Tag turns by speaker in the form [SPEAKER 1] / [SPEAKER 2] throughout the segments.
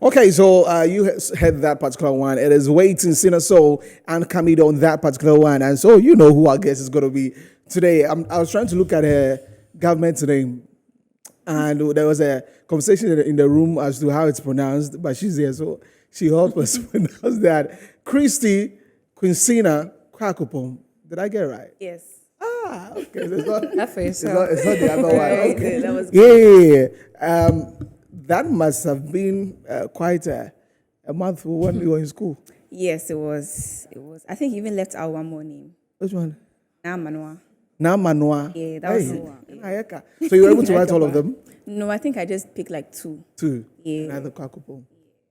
[SPEAKER 1] Okay, so you heard that particular one. It is Waiting, CINA SOUL, and Camido on that particular one. And so you know who our guest is going to be today. I was trying to look at her government name, and there was a conversation in the room as to how it's pronounced, but she's here, so she helped us pronounce that. Christy Quincina Kwakupom. Did I get it right?
[SPEAKER 2] Yes.
[SPEAKER 1] Ah, okay. So it's not,
[SPEAKER 3] That for
[SPEAKER 1] it's
[SPEAKER 3] yourself.
[SPEAKER 1] not the other one.
[SPEAKER 2] Very
[SPEAKER 1] Okay.
[SPEAKER 2] good. That was good.
[SPEAKER 1] Yeah. That must have been quite a month when we were in school.
[SPEAKER 2] Yes, it was. It was. I think you even left out one more name.
[SPEAKER 1] Which one?
[SPEAKER 2] Namanwa.
[SPEAKER 1] Namanwa.
[SPEAKER 2] Yeah, that was the one.
[SPEAKER 1] So you were able to write all of them?
[SPEAKER 2] No, I think I just picked like two.
[SPEAKER 1] Two.
[SPEAKER 2] Yeah.
[SPEAKER 1] Neither Kwakupo.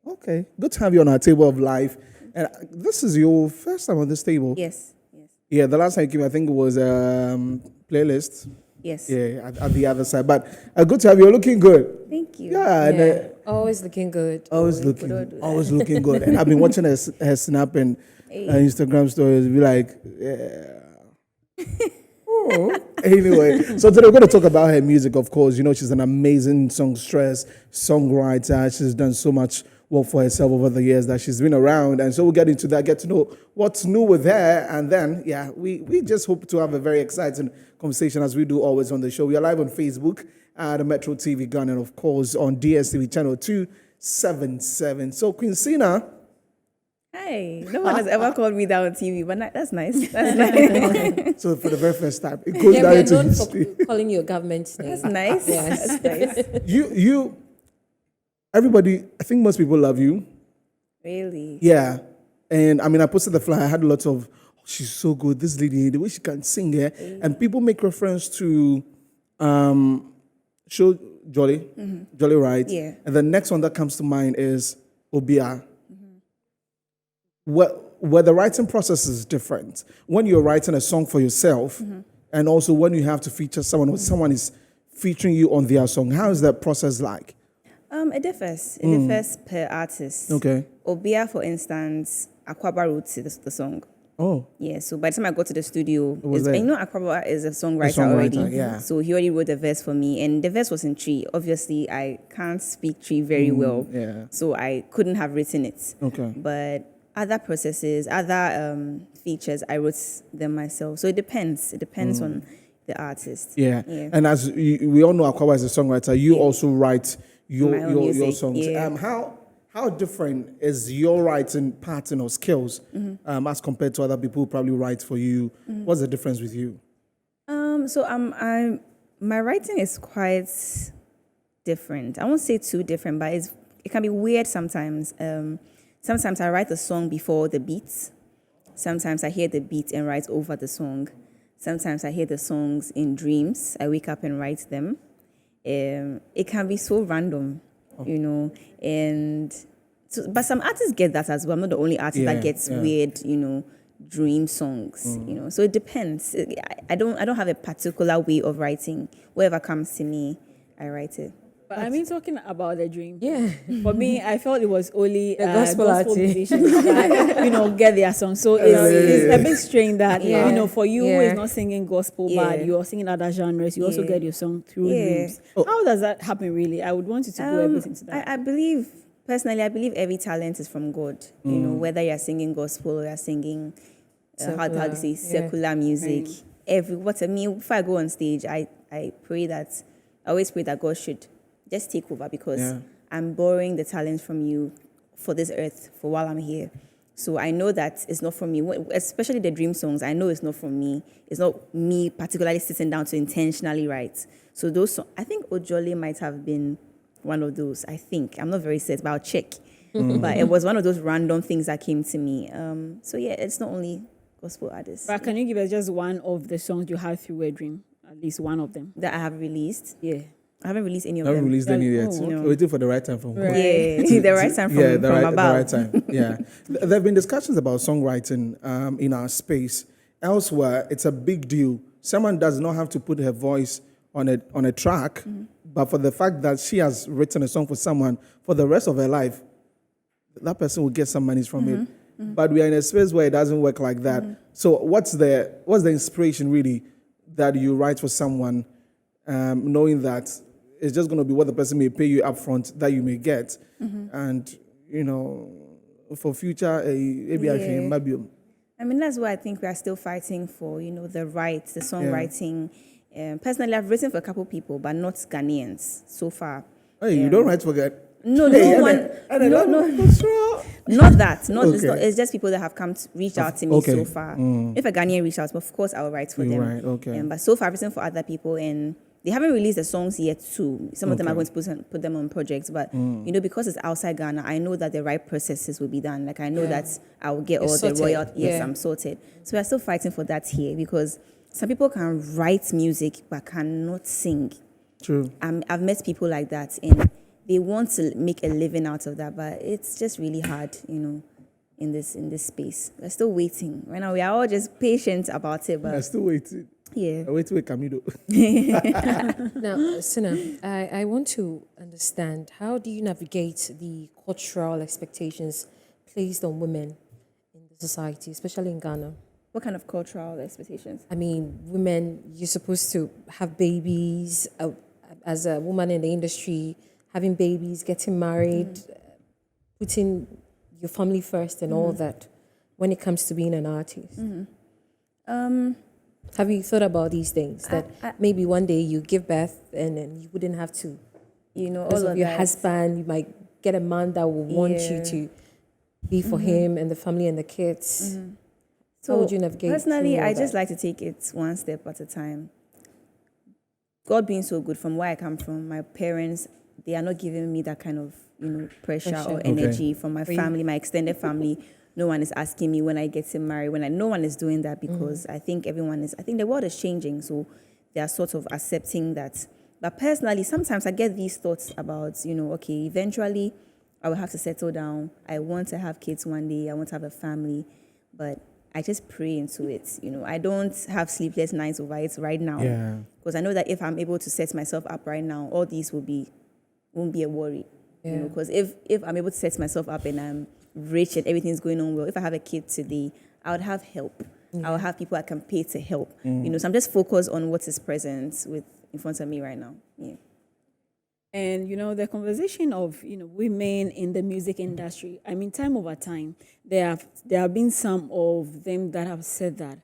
[SPEAKER 1] Okay. Good to have you on our table of life. And this is your first time on this table.
[SPEAKER 2] Yes. Yes.
[SPEAKER 1] Yeah, the last time you came, I think it was playlist.
[SPEAKER 2] Yes.
[SPEAKER 1] Yeah, at the other side. But good to have you. You're looking good.
[SPEAKER 2] Thank you.
[SPEAKER 1] Yeah. And,
[SPEAKER 3] Yeah. Always looking good.
[SPEAKER 1] always
[SPEAKER 2] don't do
[SPEAKER 1] looking good. And I've been watching her snap and Instagram stories. Be like, yeah. Oh. Anyway, so today we're going to talk about her music. Of course, you know she's an amazing songstress, songwriter. She's done so much work for herself over the years that she's been around, and so we'll get into that, get to know what's new with her, and then we just hope to have a very exciting conversation as we do always on the show. We are live on Facebook at the Metro TV Ghana, and of course on DSTV channel 277. So Quincina.
[SPEAKER 2] Hi. No one has ever called me that on TV, but that's nice. That's nice.
[SPEAKER 1] So for the very first time, it goes
[SPEAKER 3] Yeah,
[SPEAKER 1] down
[SPEAKER 3] we are
[SPEAKER 1] into
[SPEAKER 3] known
[SPEAKER 1] history.
[SPEAKER 3] for calling you a government name.
[SPEAKER 2] That's nice.
[SPEAKER 3] Yes.
[SPEAKER 2] That's nice.
[SPEAKER 1] You, everybody, I think most people love you.
[SPEAKER 2] Really.
[SPEAKER 1] Yeah. And I mean, I posted the flyer. I had lots of, oh, she's so good. This lady, the way she can sing here. And people make reference to show Jolly, Jolly Right.
[SPEAKER 2] Yeah.
[SPEAKER 1] And the next one that comes to mind is Obia. Where the writing process is different. When you're writing a song for yourself, and also when you have to feature someone or someone is featuring you on their song, how is that process like?
[SPEAKER 2] It differs. It differs per artist.
[SPEAKER 1] Okay.
[SPEAKER 2] Obia, for instance, Akwaba wrote the song.
[SPEAKER 1] Oh.
[SPEAKER 2] Yeah, so by the time I got to the studio,
[SPEAKER 1] was there.
[SPEAKER 2] you know Akwaba is a songwriter,
[SPEAKER 1] songwriter,
[SPEAKER 2] already.
[SPEAKER 1] yeah.
[SPEAKER 2] So he already wrote the verse for me, and the verse was in Tree. Obviously, I can't speak Tree very well,
[SPEAKER 1] yeah.
[SPEAKER 2] so I couldn't have written it.
[SPEAKER 1] Okay.
[SPEAKER 2] But other processes, other features, I wrote them myself. So it depends. It depends on the artist.
[SPEAKER 1] Yeah.
[SPEAKER 2] Yeah.
[SPEAKER 1] And as we all know, Akwawa is a songwriter. You also write
[SPEAKER 2] My own
[SPEAKER 1] your
[SPEAKER 2] music,
[SPEAKER 1] songs.
[SPEAKER 2] yeah.
[SPEAKER 1] How different is your writing pattern or skills as compared to other people who probably write for you? What's the difference with you?
[SPEAKER 2] So my writing is quite different. I won't say too different, but it can be weird sometimes. Sometimes I write the song before the beats. Sometimes I hear the beat and write over the song. Sometimes I hear the songs in dreams. I wake up and write them. It can be so random, you know. And so, but some artists get that as well. I'm not the only artist that gets weird, you know, dream songs. You know, so it depends. I don't have a particular way of writing. Whatever comes to me, I write it.
[SPEAKER 4] But I mean, talking about the dream.
[SPEAKER 3] Yeah.
[SPEAKER 4] For me, I felt it was only
[SPEAKER 3] gospel artist.
[SPEAKER 4] musicians that, you know, get their song. So it's a bit strange that,
[SPEAKER 3] Yeah.
[SPEAKER 4] you know, for you who
[SPEAKER 3] Yeah.
[SPEAKER 4] is not singing gospel,
[SPEAKER 2] Yeah.
[SPEAKER 4] but you're singing other genres, you also
[SPEAKER 2] Yeah.
[SPEAKER 4] get your song through
[SPEAKER 2] Yeah.
[SPEAKER 4] dreams. How does that happen, really? I would want you to go everything to that.
[SPEAKER 2] I believe every talent is from God. You know, whether you're singing gospel or you're singing, how do you say,
[SPEAKER 3] Yeah.
[SPEAKER 2] secular music. If I go on stage, I always pray that God should just take over because I'm borrowing the talent from you for this earth, for while I'm here. So I know that it's not from me, especially the dream songs. I know it's not from me. It's not me particularly sitting down to intentionally write. So those songs, I think Ojole might have been one of those. I think I'm not very certain, but I'll check. But it was one of those random things that came to me. So yeah, it's not only gospel artists
[SPEAKER 4] But can you give us just one of the songs you have through a dream? At least one of them.
[SPEAKER 2] that I have released.
[SPEAKER 4] Yeah.
[SPEAKER 2] I haven't released any of
[SPEAKER 1] I haven't
[SPEAKER 2] them.
[SPEAKER 1] released any yet.
[SPEAKER 4] Oh,
[SPEAKER 2] no.
[SPEAKER 1] Waiting for the right time from God.
[SPEAKER 2] Yeah, the right time from
[SPEAKER 1] the right
[SPEAKER 2] above.
[SPEAKER 1] time. Yeah. There have been discussions about songwriting in our space. Elsewhere, it's a big deal. Someone does not have to put her voice on a track, but for the fact that she has written a song for someone for the rest of her life, that person will get some money from it. But we are in a space where it doesn't work like that. So what's the inspiration really that you write for someone, knowing that it's just going to be what the person may pay you up front that you may get, and for future, maybe I should maybe.
[SPEAKER 2] I mean, that's why I think we are still fighting for, the rights, the songwriting. Personally, I've written for a couple people, but not Ghanaians so far.
[SPEAKER 1] Hey, you don't write for God.
[SPEAKER 2] No, no, not that. It's just people that have reached out to me so far. If a Ghanaian reached out, of course, I'll write for them.
[SPEAKER 1] Right, okay.
[SPEAKER 2] But so far, I've written for other people, and they haven't released the songs yet too. Some of them are going to put them on projects, but because it's outside Ghana, I know that the right processes will be done. Like I know that I will get all the royalties. Yes, I'm sorted. So we're still fighting for that here because some people can write music but cannot sing.
[SPEAKER 1] True.
[SPEAKER 2] I've met people like that, and they want to make a living out of that, but it's just really hard, in this space. We're still waiting. Right now, we are all just patient about it, but
[SPEAKER 1] I'm still waiting.
[SPEAKER 2] Yeah.
[SPEAKER 1] Wait, Camilo.
[SPEAKER 3] Now, Sina, I want to understand, how do you navigate the cultural expectations placed on women in the society, especially in Ghana?
[SPEAKER 2] What kind of cultural expectations?
[SPEAKER 3] I mean, women, you're supposed to have babies. As a woman in the industry, having babies, getting married, putting your family first and all that when it comes to being an artist. Have you thought about these things? That maybe one day you give birth and then you wouldn't have to,
[SPEAKER 2] all of
[SPEAKER 3] your
[SPEAKER 2] that.
[SPEAKER 3] husband, you might get a man that will want you to be for him and the family and the kids.
[SPEAKER 2] So
[SPEAKER 3] how would you navigate?
[SPEAKER 2] Personally, I just like to take it one step at a time. God being so good, from where I come from, my parents, they are not giving me that kind of, pressure or energy from my family, my extended family. No one is asking me when I get to marry, no one is doing that because I think the world is changing. So they are sort of accepting that. But personally, sometimes I get these thoughts about, okay, eventually I will have to settle down. I want to have kids one day. I want to have a family. But I just pray into it. I don't have sleepless nights over it right now.
[SPEAKER 1] Yeah.
[SPEAKER 2] Because I know that if I'm able to set myself up right now, all these won't be a worry. Because if I'm able to set myself up and I'm rich and everything's going on well, if I have a kid today, I would have help. I would have people I can pay to help. So I'm just focused on what is present in front of me right now. Yeah.
[SPEAKER 4] And, the conversation of, women in the music industry, I mean, time over time, there have been some of them that have said that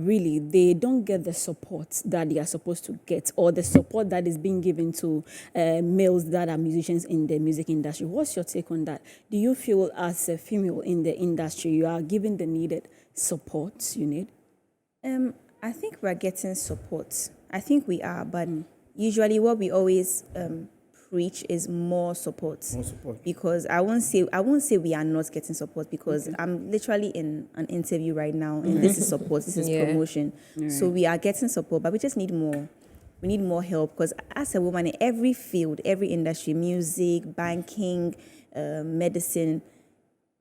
[SPEAKER 4] really they don't get the support that they are supposed to get, or the support that is being given to males that are musicians in the music industry. What's your take on that? Do you feel as a female in the industry you are given the needed support you need?
[SPEAKER 2] I think we're getting support. I think we are, but usually what we always preach is more support.
[SPEAKER 1] More support.
[SPEAKER 2] Because I won't say we are not getting support, because I'm literally in an interview right now, and this is support, this is promotion. Right. So we are getting support, but we just need more. We need more help, because as a woman in every field, every industry, music, banking, medicine,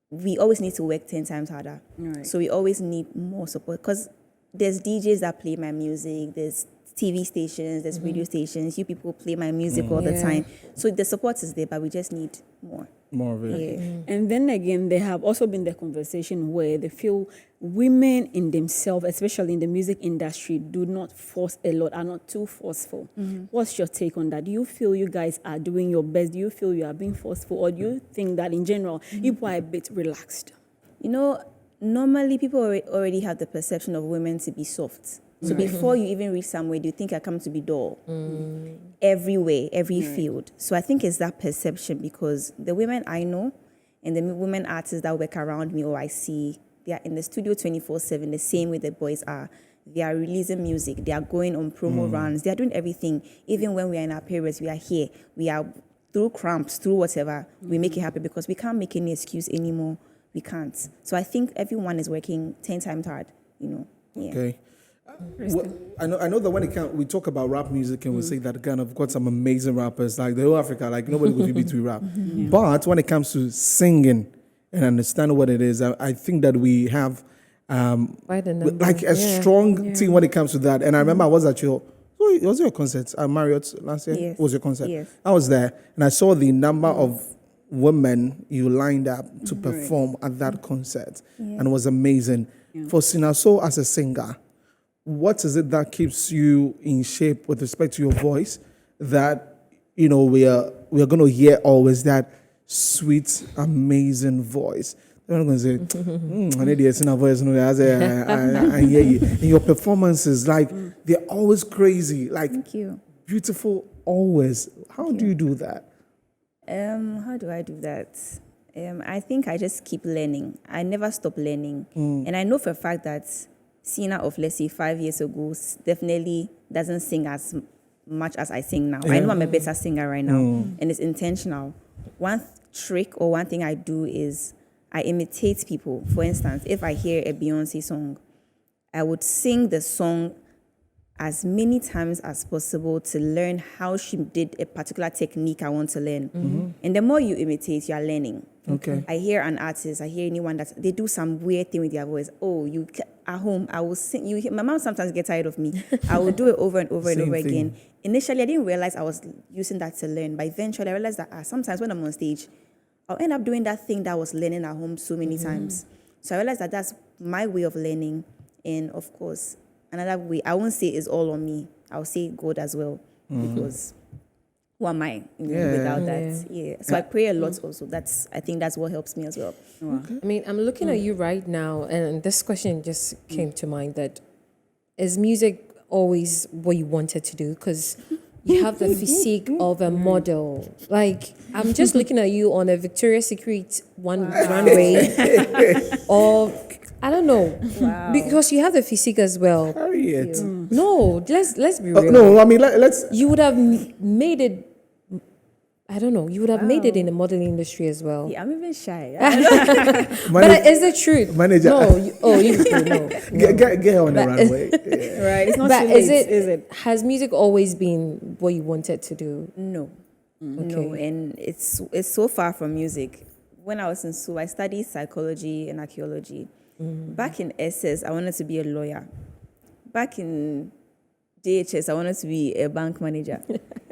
[SPEAKER 2] we always need to work 10 times harder. Right. So we always need more support, because there's DJs that play my music, there's TV stations, there's radio stations, you people play my music all the time. So the support is there, but we just need more.
[SPEAKER 1] More of it.
[SPEAKER 2] Yeah.
[SPEAKER 4] And then again, there have also been the conversation where they feel women in themselves, especially in the music industry, do not force a lot, are not too forceful. What's your take on that? Do you feel you guys are doing your best? Do you feel you are being forceful? Or do you think that in general, people are a bit relaxed?
[SPEAKER 2] Normally people already have the perception of women to be soft. So before you even reach somewhere, do you think I come to be dull? Everywhere, every field. So I think it's that perception, because the women I know and the women artists that work around me or I see, they are in the studio 24/7, the same way the boys are. They are releasing music. They are going on promo runs. They are doing everything. Even when we are in our periods, we are here. We are through cramps, through whatever. We make it happen, because we can't make any excuse anymore. We can't. So I think everyone is working 10 times hard, Yeah.
[SPEAKER 1] Okay. Well, I know that when we talk about rap music and we say that Ghana have got some amazing rappers, like the whole Africa, like nobody would be to rap. But when it comes to singing and understand what it is, I think that we have like a strong team when it comes to that. And I remember I was at was your concert at Marriott last year?
[SPEAKER 2] Yes.
[SPEAKER 1] Was your concert?
[SPEAKER 2] Yes.
[SPEAKER 1] I was there and I saw the number of women you lined up to perform at that concert, and it was amazing. For CINA SOUL as a singer, what is it that keeps you in shape with respect to your voice that we are going to hear always, that sweet, amazing voice. They're not going to say, I need to sing a voice. No, I hear you. And your performances, like, they're always crazy, like,
[SPEAKER 2] Thank you.
[SPEAKER 1] beautiful, always. How do you do that?
[SPEAKER 2] How do I do that? I think I just keep learning. I never stop learning. And I know for a fact that CINA of, let's say, 5 years ago definitely doesn't sing as much as I sing now. I know I'm a better singer right now, and it's intentional. One trick or one thing I do is I imitate people. For instance, if I hear a Beyonce song, I would sing the song as many times as possible to learn how she did a particular technique I want to learn. And the more you imitate, you are learning.
[SPEAKER 1] Okay.
[SPEAKER 2] I hear an artist, I hear anyone that they do some weird thing with their voice. Oh, at home, I will sing. My mom sometimes gets tired of me. I will do it over and over and
[SPEAKER 1] Same
[SPEAKER 2] over
[SPEAKER 1] thing.
[SPEAKER 2] again. Initially, I didn't realize I was using that to learn, but eventually I realized that sometimes when I'm on stage, I'll end up doing that thing that I was learning at home so many times. So I realized that that's my way of learning. And of course, another way, I won't say it's all on me. I'll say God as well, because who am I without that? Yeah. So I pray a lot also. I think that's what helps me as well.
[SPEAKER 3] I mean, I'm looking at you right now, and this question just came to mind: that is music always what you wanted to do? Because you have the physique of a model. Like, I'm just looking at you on a Victoria's Secret runway, or I don't know, because you have the physique as well.
[SPEAKER 1] Harriet.
[SPEAKER 3] No, let's be real.
[SPEAKER 1] No, I mean, let's.
[SPEAKER 3] You would have made it. I don't know. You would have made it in the modeling industry as well.
[SPEAKER 2] Yeah, I'm even shy.
[SPEAKER 3] But it's the truth.
[SPEAKER 1] Manager.
[SPEAKER 3] No. No.
[SPEAKER 1] Get her on the runway. Yeah.
[SPEAKER 4] Right. It's not
[SPEAKER 3] But
[SPEAKER 4] too late, is it?
[SPEAKER 3] Has music always been what you wanted to do?
[SPEAKER 2] No. No, and it's so far from music. When I was in school, I studied psychology and archaeology. Back in SS, I wanted to be a lawyer. Back in DHS, I wanted to be a bank manager.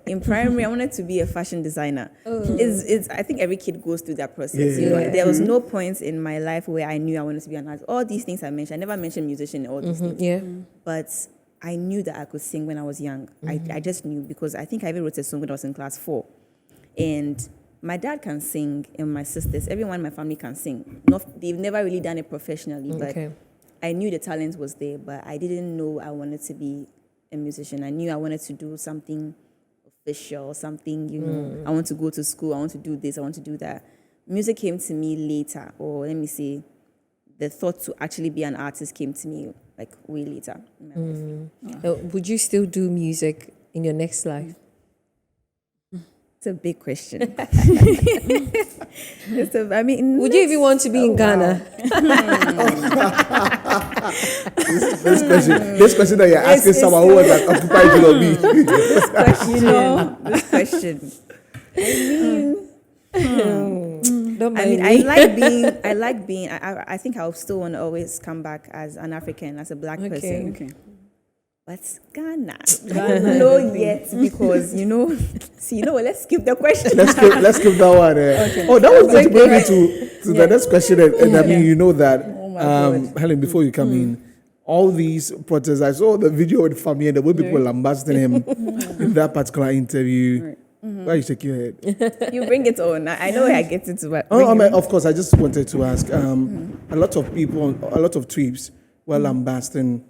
[SPEAKER 2] In primary, I wanted to be a fashion designer. I think every kid goes through that process. There was no point in my life where I knew I wanted to be an artist. All these things I mentioned, I never mentioned musician and all these things.
[SPEAKER 3] Yeah.
[SPEAKER 2] But I knew that I could sing when I was young. I just knew, because I think I even wrote a song when I was in class 4. And my dad can sing, and my sisters, everyone in my family can sing. They've never really done it professionally, but I knew the talent was there, but I didn't know I wanted to be a musician. I knew I wanted to do something official, something, I want to go to school, I want to do this, I want to do that. Music came to me later, or let me say, the thought to actually be an artist came to me like way later in my life.
[SPEAKER 3] Would you still do music in your next life?
[SPEAKER 2] It's a big question.
[SPEAKER 3] Would you even want to be in Ghana?
[SPEAKER 1] This question that you're asking someone who was like occupied to be.
[SPEAKER 2] This question.
[SPEAKER 3] Don't
[SPEAKER 2] I
[SPEAKER 3] mind
[SPEAKER 2] mean,
[SPEAKER 3] me.
[SPEAKER 2] I like being, I think I'll still want to always come back as an African, as a black person.
[SPEAKER 4] Okay.
[SPEAKER 2] But Ghana, no yet, because, let's skip the question.
[SPEAKER 1] Let's skip that one. Oh, that was going to bring me to the next question. And I mean, you know that, Helen, before you come in, all these protests, I saw the video with Fami and the way people lambasting him in that particular interview. Why are you shaking your head?
[SPEAKER 2] You bring it on. I know where I get it to, but
[SPEAKER 1] of course, I just wanted to ask. A lot of people, a lot of tweets were lambasting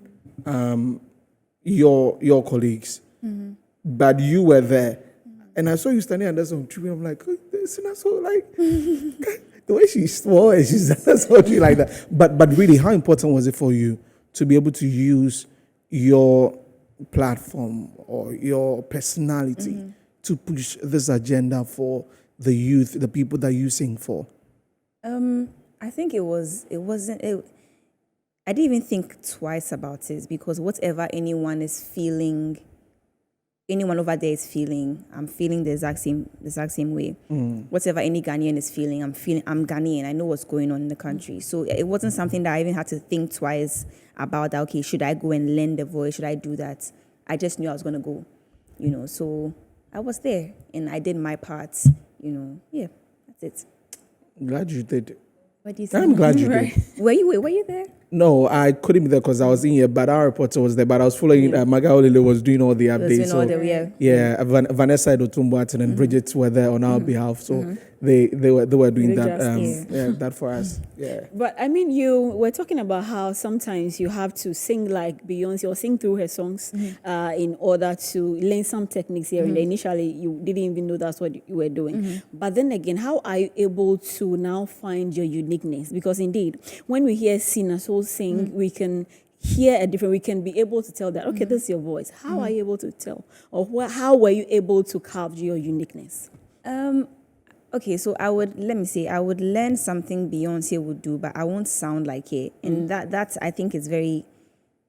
[SPEAKER 1] your colleagues, but you were there, and I saw you standing under some tree. I'm like, oh, this is so like the way she swore and she said something like that. But really, how important was it for you to be able to use your platform or your personality to push this agenda for the youth, the people that you sing for?
[SPEAKER 2] I think I didn't even think twice about it, because whatever anyone is feeling, anyone over there is feeling, I'm feeling the exact same way. Whatever any Ghanaian is feeling, I'm Ghanaian. I know what's going on in the country. So it wasn't something that I even had to think twice about that, okay, should I go and learn the voice? Should I do that? I just knew I was going to go, so I was there and I did my part, yeah, that's it.
[SPEAKER 1] Glad you did.
[SPEAKER 2] What do you say?
[SPEAKER 1] I'm glad you did.
[SPEAKER 2] Were you there?
[SPEAKER 1] No, I couldn't be there because I was in here, but our reporter was there. But I was following. Maga Olile was doing all the updates.
[SPEAKER 2] doing all
[SPEAKER 1] So
[SPEAKER 2] the-
[SPEAKER 1] yeah, Vanessa Dotumbuatin and Bridget were there on our behalf. So they were doing
[SPEAKER 4] They
[SPEAKER 1] that
[SPEAKER 4] just-
[SPEAKER 1] that for us. Yeah.
[SPEAKER 4] But I mean, you were talking about how sometimes you have to sing like Beyonce or sing through her songs in order to learn some techniques here and there. Initially, you didn't even know that's what you were doing. But then again, how are you able to now find your uniqueness? Because indeed, when we hear CINA SOUL sing, we can hear a different, we can be able to tell that, okay, this is your voice. How are you able to tell? Or how were you able to carve your uniqueness?
[SPEAKER 2] Okay, so I would learn something Beyonce would do, but I won't sound like it, and that's I think is very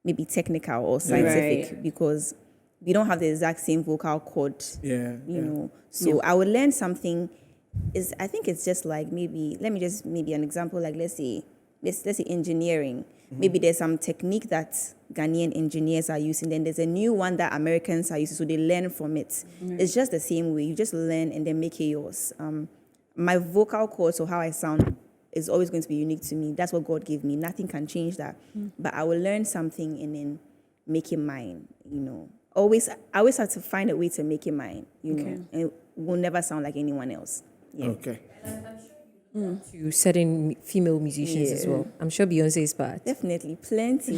[SPEAKER 2] maybe technical or scientific
[SPEAKER 4] Right.
[SPEAKER 2] because we don't have the exact same vocal cord.
[SPEAKER 1] Yeah.
[SPEAKER 2] You know, so I would learn something. I think it's just like maybe maybe an example like let's say engineering. Maybe there's some technique that Ghanaian engineers are using, then there's a new one that Americans are using, so they learn from it. It's just the same way. You just learn and then make it yours. My vocal cords or how I sound is always going to be unique to me. That's what God gave me. Nothing can change that. But I will learn something and then make it mine, you know. I always have to find a way to make it mine, you know. And it will never sound like anyone else. Yeah.
[SPEAKER 1] Okay.
[SPEAKER 3] To certain female musicians as well. I'm sure Beyonce is bad.
[SPEAKER 2] Definitely. Plenty.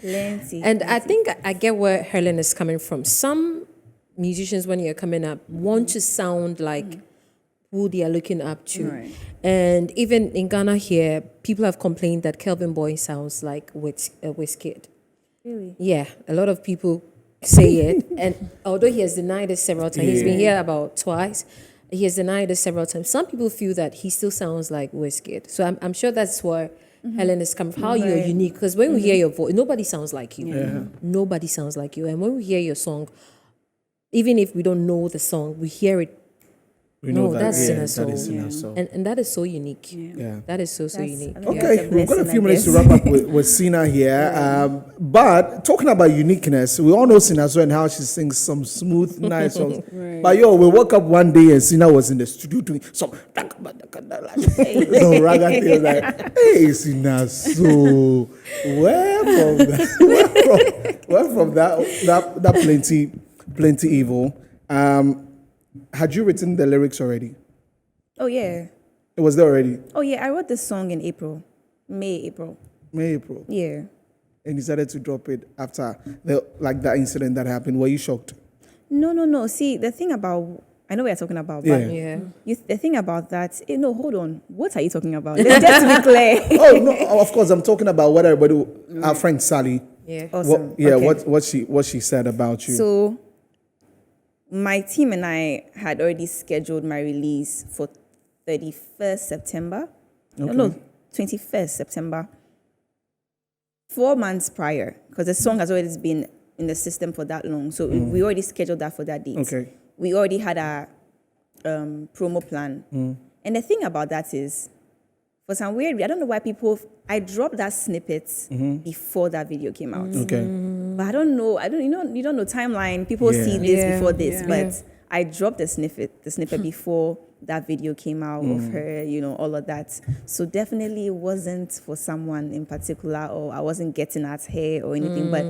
[SPEAKER 2] Plenty.
[SPEAKER 3] And I think I get where Helen is coming from. Some musicians, when you're coming up, want to sound like who they are looking up to.
[SPEAKER 2] Right.
[SPEAKER 3] And even in Ghana here, people have complained that Kelvin Boy sounds like Wizkid.
[SPEAKER 2] Really?
[SPEAKER 3] Yeah, a lot of people say it. And although he has denied it several times, he's been here about twice. He has denied it several times. Some people feel that he still sounds like Wizkid. So I'm sure that's where Helen is coming from, how you're unique. Because when we hear your voice, nobody sounds like you. Nobody sounds like you. And when we hear your song, even if we don't know the song, we hear it.
[SPEAKER 1] We know
[SPEAKER 3] that's
[SPEAKER 1] that
[SPEAKER 3] CINA
[SPEAKER 1] is
[SPEAKER 3] SOUL.
[SPEAKER 1] CINA SOUL.
[SPEAKER 3] And that is so unique.
[SPEAKER 1] Yeah.
[SPEAKER 3] That is so
[SPEAKER 2] That's-
[SPEAKER 3] unique.
[SPEAKER 2] I mean,
[SPEAKER 1] Okay,
[SPEAKER 2] that's a
[SPEAKER 1] we've got a
[SPEAKER 2] blessing,
[SPEAKER 1] few
[SPEAKER 2] I
[SPEAKER 1] minutes to
[SPEAKER 2] guess.
[SPEAKER 1] wrap up with Sina here. But talking about uniqueness, we all know Sina SOUL and how she sings some smooth, nice songs. But we woke up one day and Sina was in the studio doing some raga things like, hey, Sina SOUL, where from that plenty evil? Had you written the lyrics already?
[SPEAKER 2] Oh, yeah.
[SPEAKER 1] It was there already.
[SPEAKER 2] Oh, yeah. I wrote this song in April. April.
[SPEAKER 1] May, April.
[SPEAKER 2] Yeah.
[SPEAKER 1] And decided to drop it after that incident that happened. Were you shocked?
[SPEAKER 2] No. See, the thing about, I know what you're talking about, but
[SPEAKER 3] Yeah.
[SPEAKER 2] the thing about that, no, hold on. What are you talking about? Let's just to be clear.
[SPEAKER 1] Oh no! Of course, I'm talking about what everybody. Our friend Sally.
[SPEAKER 3] Yeah.
[SPEAKER 2] Awesome.
[SPEAKER 1] What she said about you.
[SPEAKER 2] So, my team and I had already scheduled my release for 31st September. No, 21st September. 4 months prior, because the song has already been in the system for that long. So we already scheduled that for that date.
[SPEAKER 1] Okay.
[SPEAKER 2] We already had a promo plan. And the thing about that is, for some weird reason, I don't know why I dropped that snippet before that video came out.
[SPEAKER 1] Okay.
[SPEAKER 2] But I don't know. You don't know timeline. People see this
[SPEAKER 3] Yeah.
[SPEAKER 2] before this,
[SPEAKER 4] Yeah.
[SPEAKER 2] but I dropped the snippet before that video came out of her, all of that. So definitely it wasn't for someone in particular, or I wasn't getting at her or anything, but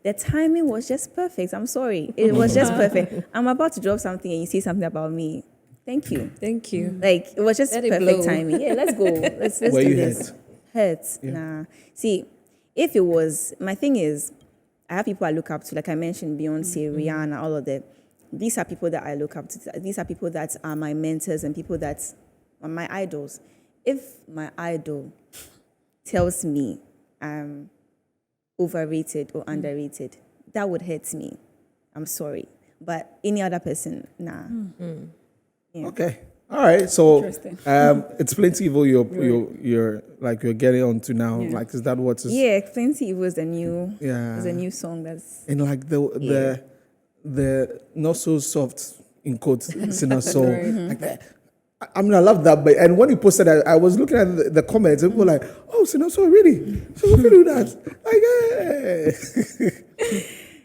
[SPEAKER 2] the timing was just perfect. I'm sorry. It was just perfect. I'm about to drop something and you say something about me. Thank you.
[SPEAKER 3] Thank you.
[SPEAKER 2] Like, it was just
[SPEAKER 3] Let it
[SPEAKER 2] perfect
[SPEAKER 3] blow.
[SPEAKER 2] timing. Yeah, let's go. Let's
[SPEAKER 1] Were
[SPEAKER 2] do
[SPEAKER 1] you
[SPEAKER 2] this. Hurt? Nah. See, if it was, my thing is, I have people I look up to, like I mentioned, Beyonce, Rihanna, all of them. These are people that I look up to. These are people that are my mentors and people that are my idols. If my idol tells me I'm overrated or underrated, that would hurt me. I'm sorry. But any other person, nah. Yeah.
[SPEAKER 1] Okay. All right. So
[SPEAKER 4] Interesting.
[SPEAKER 1] it's plenty evil. You're getting onto now.
[SPEAKER 4] Yeah.
[SPEAKER 1] Like, is that what is?
[SPEAKER 2] Yeah, Plenty was a new song that's
[SPEAKER 1] And like the not so soft in quotes Sina SOUL. Like that. I mean, I love that. But and when you posted that, I was looking at the comments and people were like, "Oh, Sina SOUL, really? So if you do that,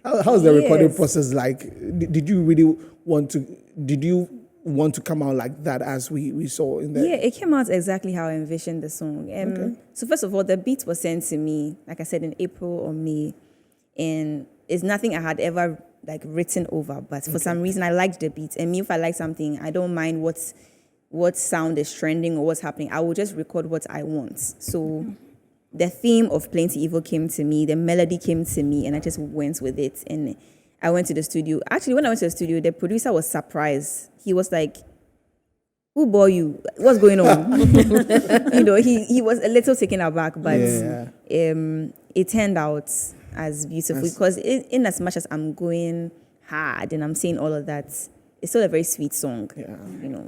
[SPEAKER 1] like, how's the recording
[SPEAKER 2] Yes.
[SPEAKER 1] process like? Did you really want to? Did you want to come out like that as we saw in the...
[SPEAKER 2] Yeah, it came out exactly how I envisioned the song. So first of all, the beat was sent to me, like I said, in April or May, and it's nothing I had ever like written over. But for some reason, I liked the beat, and me, if I like something, I don't mind what sound is trending or what's happening. I will just record what I want. So the theme of Plenty Evil came to me, the melody came to me, and I just went with it. And I went to the studio. Actually, when I went to the studio, the producer was surprised. He was like, "Who bore you? What's going on?" He was a little taken aback, but it turned out as beautiful because in as much as I'm going hard and I'm saying all of that, it's still a very sweet song.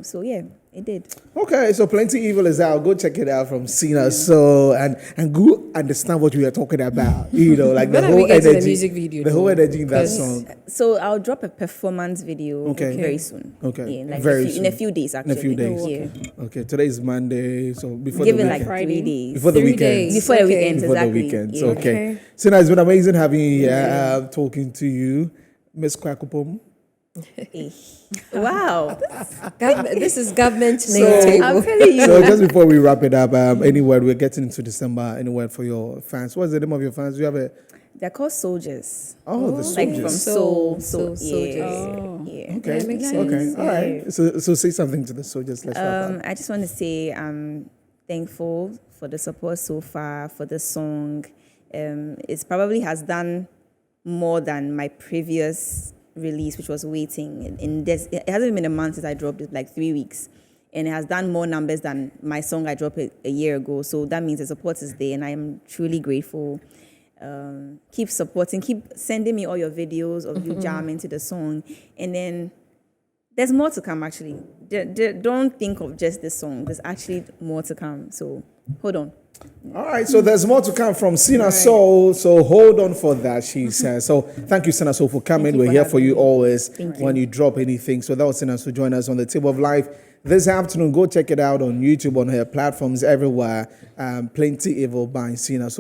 [SPEAKER 2] So yeah, it did.
[SPEAKER 1] Okay, so Plenty Evil is out. Go check it out from CINA SOUL and go understand what we are talking about. Like the whole energy,
[SPEAKER 3] the music video,
[SPEAKER 1] the whole energy in that song.
[SPEAKER 2] So I'll drop a performance video very soon.
[SPEAKER 1] Okay,
[SPEAKER 2] in a few days actually.
[SPEAKER 1] In a few days.
[SPEAKER 2] Yeah.
[SPEAKER 1] Okay, today's Monday, so before
[SPEAKER 2] Give
[SPEAKER 1] the
[SPEAKER 2] it
[SPEAKER 1] weekend.
[SPEAKER 2] like 3 days.
[SPEAKER 1] Before the
[SPEAKER 3] 3
[SPEAKER 1] weekend.
[SPEAKER 3] days.
[SPEAKER 2] Before the weekend,
[SPEAKER 1] Before
[SPEAKER 2] exactly.
[SPEAKER 1] the weekend.
[SPEAKER 2] Yeah.
[SPEAKER 1] Okay. CINA, it's been amazing having you here, talking to you, Miss Kwakupom.
[SPEAKER 2] Wow.
[SPEAKER 3] This is government
[SPEAKER 1] So-
[SPEAKER 3] name table.
[SPEAKER 2] I'm telling you.
[SPEAKER 1] So just before we wrap it up, any word, we're getting into December, any word for your fans? What's the name of your fans? Do you have a...
[SPEAKER 2] They're called soldiers.
[SPEAKER 1] Oh, the
[SPEAKER 2] Like from
[SPEAKER 1] soldiers.
[SPEAKER 2] soul.
[SPEAKER 3] Soldiers.
[SPEAKER 2] Yeah.
[SPEAKER 1] Okay.
[SPEAKER 3] Yeah, makes
[SPEAKER 1] Okay.
[SPEAKER 3] sense.
[SPEAKER 1] All right. So say something to the soldiers. Let's wrap up.
[SPEAKER 2] I just want to say I'm thankful for the support so far for the song. It probably has done more than my previous release, which was Waiting. It hasn't been a month since I dropped it, like 3 weeks. And it has done more numbers than my song I dropped a year ago. So that means the support is there, and I am truly grateful. Keep supporting, keep sending me all your videos of you jamming to the song. And then there's more to come, actually. Don't think of just this song. There's actually more to come. So hold on.
[SPEAKER 1] All right, so there's more to come from CINA SOUL, so hold on for that, she says. So thank you, CINA SOUL, for coming. We're here for you always when you drop anything. So that was CINA SOUL. Join us on the Table of Life this afternoon. Go check it out on YouTube, on her platforms everywhere. Plenty Evil by CINA SOUL.